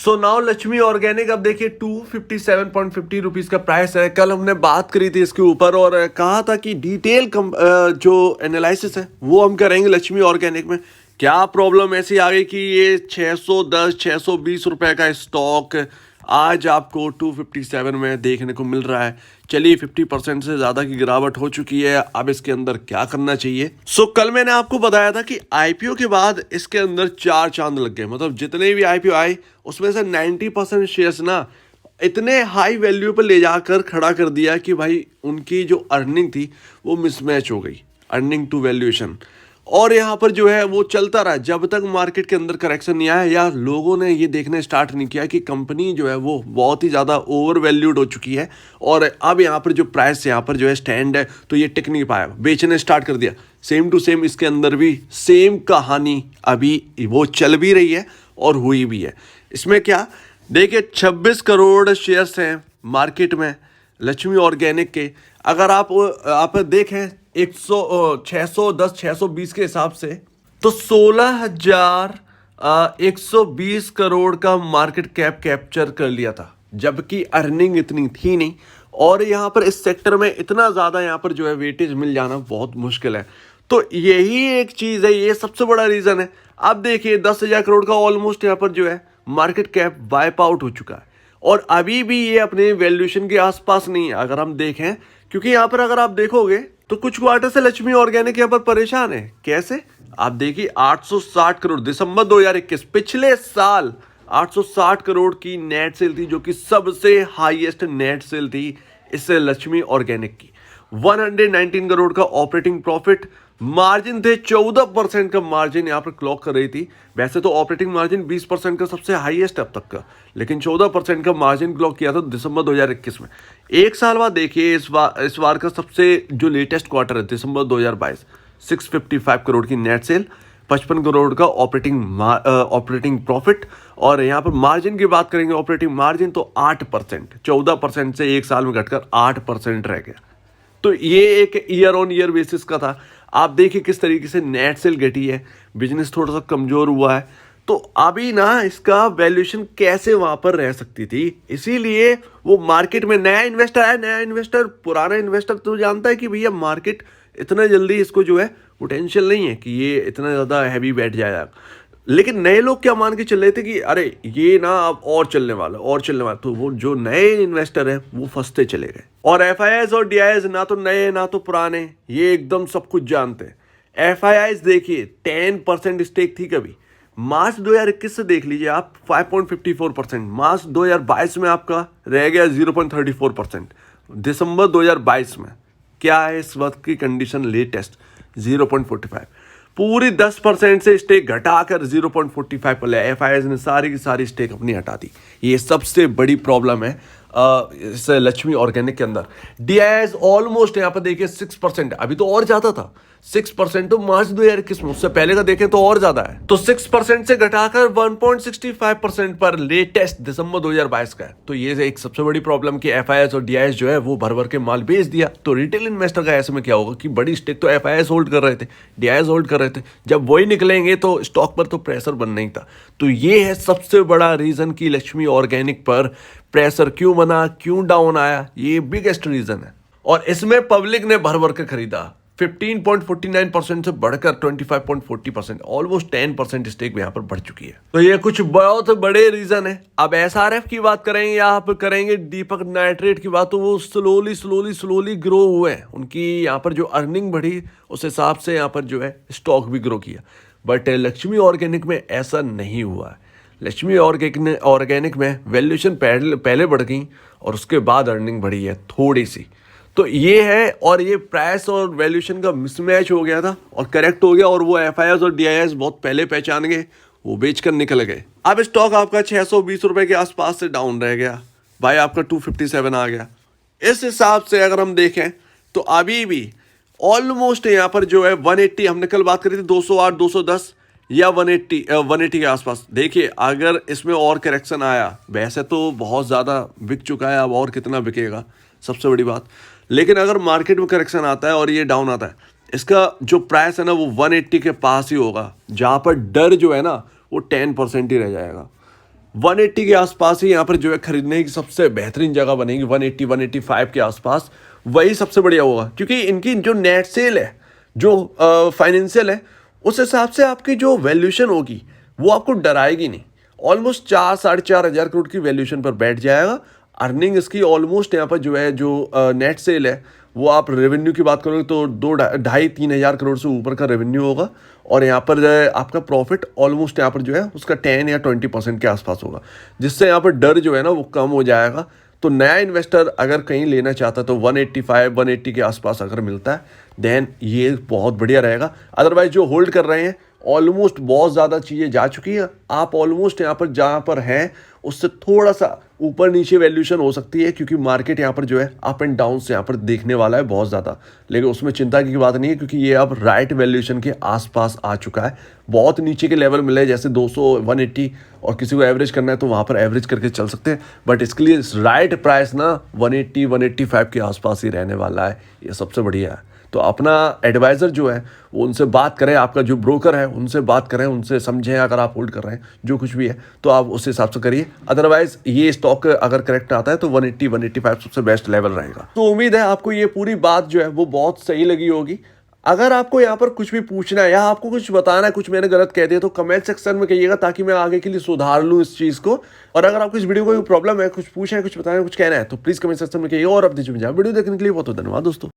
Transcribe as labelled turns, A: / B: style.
A: So now Lakshmi organic अब देखिए 257.50 rupees का प्राइस है। कल हमने बात करी थी इसके ऊपर और कहा था कि डिटेल जो एनालिसिस है वो हम करेंगे लक्ष्मी ऑर्गेनिक में। क्या प्रॉब्लम ऐसी आ गई कि ये 610 620 रुपए का स्टॉक आज आपको 257 में देखने को मिल रहा है। चलिए 50% से ज़्यादा की गिरावट हो चुकी है। अब इसके अंदर क्या करना चाहिए? कल मैंने आपको बताया था कि आईपीओ के बाद इसके अंदर 4 चांद लग गए। मतलब जितने भी आईपीओ आए उसमें से 90% शेयर्स ना इतने हाई वैल्यू पर ले जाकर खड़ा कर दिया कि भाई उनकी जो अर्निंग थी वो मिसमैच हो गई, अर्निंग टू वैल्यूएशन। और यहाँ पर जो है वो चलता रहा जब तक मार्केट के अंदर करेक्शन नहीं आया या लोगों ने ये देखना स्टार्ट नहीं किया कि कंपनी जो है वो बहुत ही ज़्यादा ओवर वैल्यूड हो चुकी है। और अब यहाँ पर जो प्राइस यहाँ पर जो है स्टैंड है तो ये टिक नहीं पाया, बेचने स्टार्ट कर दिया। सेम टू सेम इसके अंदर भी सेम कहानी अभी वो चल भी रही है और हुई भी है। इसमें क्या देखिए 26 करोड़ शेयर्स हैं मार्केट में लक्ष्मी ऑर्गेनिक के। अगर आप देखें 610 620 के हिसाब से तो 16,120 करोड़ का मार्केट कैप कैप्चर कर लिया था, जबकि अर्निंग इतनी थी नहीं। और यहाँ पर इस सेक्टर में इतना ज़्यादा यहाँ पर जो है वेटेज मिल जाना बहुत मुश्किल है। तो यही एक चीज़ है, ये सबसे बड़ा रीज़न है। अब देखिए 10,000 करोड़ का ऑलमोस्ट यहाँ पर जो है मार्केट कैप वाइप आउट हो चुका है और अभी भी ये अपने वैल्यूएशन के आसपास नहीं है अगर हम देखें। क्योंकि यहाँ पर अगर आप देखोगे तो कुछ क्वार्टर से लक्ष्मी ऑर्गेनिक यहाँ पर परेशान है। कैसे? आप देखिए 860 करोड़ दिसंबर 2021, पिछले साल 860 करोड़ की नेट सेल थी, जो कि सबसे हाईएस्ट नेट सेल थी इससे लक्ष्मी ऑर्गेनिक की। 119 करोड़ का ऑपरेटिंग प्रॉफिट, मार्जिन थे 14% का मार्जिन यहाँ पर क्लॉक कर रही थी। वैसे तो ऑपरेटिंग मार्जिन 20% का सबसे हाईएस्ट अब तक का, लेकिन 14% का मार्जिन क्लॉक किया था दिसंबर 2021 में। एक साल बाद देखिए इस बार का सबसे जो लेटेस्ट क्वार्टर है दिसंबर 2022, 655 करोड़ की नेट सेल, 55 करोड़ का ऑपरेटिंग प्रॉफिट। और यहाँ पर मार्जिन की बात करेंगे, ऑपरेटिंग मार्जिन तो 8%, 14% से एक साल में घटकर 8% रह गया। तो ये एक ईयर ऑन ईयर बेसिस का था। आप देखिए किस तरीके से नेट सेल घटी है, बिजनेस थोड़ा सा कमजोर हुआ है। तो अभी ना इसका वैल्यूएशन कैसे वहां पर रह सकती थी, इसीलिए वो मार्केट में नया इन्वेस्टर है। नया इन्वेस्टर, पुराना इन्वेस्टर तो जानता है कि भैया मार्केट इतना जल्दी इसको जो है पोटेंशियल नहीं है कि ये इतना ज़्यादा हैवी बैठ जाएगा। लेकिन नए लोग क्या मान के चल रहे थे कि अरे ये ना अब और चलने वाला और चलने वाला, तो वो जो नए इन्वेस्टर हैं वो फंसते चले गए। और एफआईआईज और डीआईआईज ना तो नए ना तो पुराने, ये एकदम सब कुछ जानते हैं। एफआईआईज देखिए 10% स्टेक थी कभी, मार्च 2021 से देख लीजिए आप 5.54%, मार्च 2022 में आपका रह गया 0.34%, दिसंबर 2022 में क्या है इस वक्त की कंडीशन लेटेस्ट 0.45, पूरी 10% से स्टेक घटाकर 0.45 पर लिया। एफआईआईज ने सारी की सारी स्टेक अपनी हटा दी। ये सबसे बड़ी प्रॉब्लम है इस लक्ष्मी ऑर्गेनिक के अंदर। डीआईआईज ऑलमोस्ट यहाँ पर देखिए 6%, अभी तो और ज्यादा था 6%, तो मार्च 2021 में, उससे पहले का देखें तो और ज्यादा है। तो 6% से घटाकर 1.65% पर लेटेस्ट दिसंबर 2022 का है। तो ये एक सबसे बड़ी प्रॉब्लम कि एफआईआईज और डीआईआईज जो है वो भर भर के माल बेच दिया। तो रिटेल इन्वेस्टर का ऐसे में क्या होगा कि बड़ी स्टेक तो एफआईआईज होल्ड कर रहे थे, डीआईआईज होल्ड कर रहे थे, जब वही निकलेंगे तो स्टॉक पर तो प्रेशर बनना ही था। तो ये है सबसे बड़ा रीजन कि लक्ष्मी ऑर्गेनिक पर प्रेशर क्यों बना, क्यों डाउन आया, ये बिगेस्ट रीजन है। और इसमें पब्लिक ने भर भर के खरीदा, 15.49% से बढ़कर 25.40%, ऑलमोस्ट 10% स्टेक यहाँ पर बढ़ चुकी है। तो ये कुछ बहुत बड़े रीजन है। अब एसआरएफ की बात करेंगे या आप करेंगे दीपक नाइट्रेट की बात, तो वो स्लोली ग्रो हुए हैं। उनकी यहाँ पर जो अर्निंग बढ़ी उस हिसाब से यहाँ पर जो है स्टॉक भी ग्रो किया। बट लक्ष्मी ऑर्गेनिक में ऐसा नहीं हुआ है। लक्ष्मी ऑर्गेनिक में वैल्यूएशन पहले बढ़ गई और उसके बाद अर्निंग बढ़ी है थोड़ी सी। तो ये है, और ये प्राइस और वैल्यूएशन का मिसमैच हो गया था और करेक्ट हो गया, और वो एफआईआईज और डीआईआईज बहुत पहले पहचान गए, वो बेचकर निकल गए। अब स्टॉक आपका 620 रुपए के आसपास से डाउन रह गया भाई, आपका 257 आ गया। इस हिसाब से अगर हम देखें तो अभी भी ऑलमोस्ट यहाँ पर जो है 180, हमने कल बात करी थी 208 210 या 180 के आसपास। देखिए अगर इसमें और करेक्शन आया, वैसे तो बहुत ज़्यादा बिक चुका है, अब और कितना बिकेगा सबसे बड़ी बात। लेकिन अगर मार्केट में करेक्शन आता है और ये डाउन आता है, इसका जो प्राइस है ना वो 180 के पास ही होगा, जहाँ पर डर जो है ना वो 10% ही रह जाएगा। 180 के आसपास ही यहाँ पर जो है खरीदने की सबसे बेहतरीन जगह बनेगी। 180 185 के आसपास वही सबसे बढ़िया होगा, क्योंकि इनकी जो नेट सेल है, जो फाइनेंशियल है, उस हिसाब से आपकी जो वैल्यूएशन होगी वो आपको डराएगी नहीं। ऑलमोस्ट 4-4.5 हज़ार करोड़ की वैल्यूएशन पर बैठ जाएगा। अर्निंग इसकी ऑलमोस्ट यहाँ पर जो है, जो नेट सेल है, वो आप रेवेन्यू की बात करोगे तो 2-2.5-3 हज़ार करोड़ से ऊपर का रेवेन्यू होगा। और यहाँ पर जो है आपका प्रॉफिट ऑलमोस्ट यहाँ पर जो है उसका 10 या 20% के आसपास होगा, जिससे यहाँ पर डर जो है ना वो कम हो जाएगा। तो नया इन्वेस्टर अगर कहीं लेना चाहता है तो 180 के आसपास अगर मिलता है देन ये बहुत बढ़िया रहेगा। अदरवाइज जो होल्ड कर रहे हैं, ऑलमोस्ट बहुत ज़्यादा चीज़ें जा चुकी हैं। आप ऑलमोस्ट यहाँ पर जहाँ पर हैं उससे थोड़ा सा ऊपर नीचे वैल्यूएशन हो सकती है, क्योंकि मार्केट यहाँ पर जो है अप एंड डाउन से यहाँ पर देखने वाला है बहुत ज़्यादा। लेकिन उसमें चिंता की बात नहीं है, क्योंकि ये अब राइट वैल्यूएशन के आसपास आ चुका है। बहुत नीचे के लेवल मिले जैसे 200 180, और किसी को एवरेज करना है तो वहाँ पर एवरेज करके चल सकते हैं। बट इसके लिए राइट प्राइस ना 180 185 के आसपास ही रहने वाला है, ये सबसे बढ़िया है। तो अपना एडवाइज़र जो है वो उनसे बात करें, आपका जो ब्रोकर है उनसे बात करें, उनसे समझें। अगर आप होल्ड कर रहे हैं जो कुछ भी है तो आप उस हिसाब से करिए। अदरवाइज ये स्टॉक अगर करेक्ट आता है तो 180 185 सबसे बेस्ट लेवल रहेगा। तो उम्मीद है आपको ये पूरी बात जो है वो बहुत सही लगी होगी। अगर आपको यहाँ पर कुछ भी पूछना है या आपको कुछ बताना है, कुछ मैंने गलत कह दिया, तो कमेंट सेक्शन में कहिएगा ताकि मैं आगे के लिए सुधार लूँ इस चीज़ को। और अगर आपको इस वीडियो को कोई प्रॉब्लम है, कुछ पूछना है, कुछ बताना है, कुछ कहना है, तो प्लीज़ कमेंट सेक्शन में कहिएगा। और अब दीजिए वीडियो देखने के लिए बहुत धन्यवाद दोस्तों।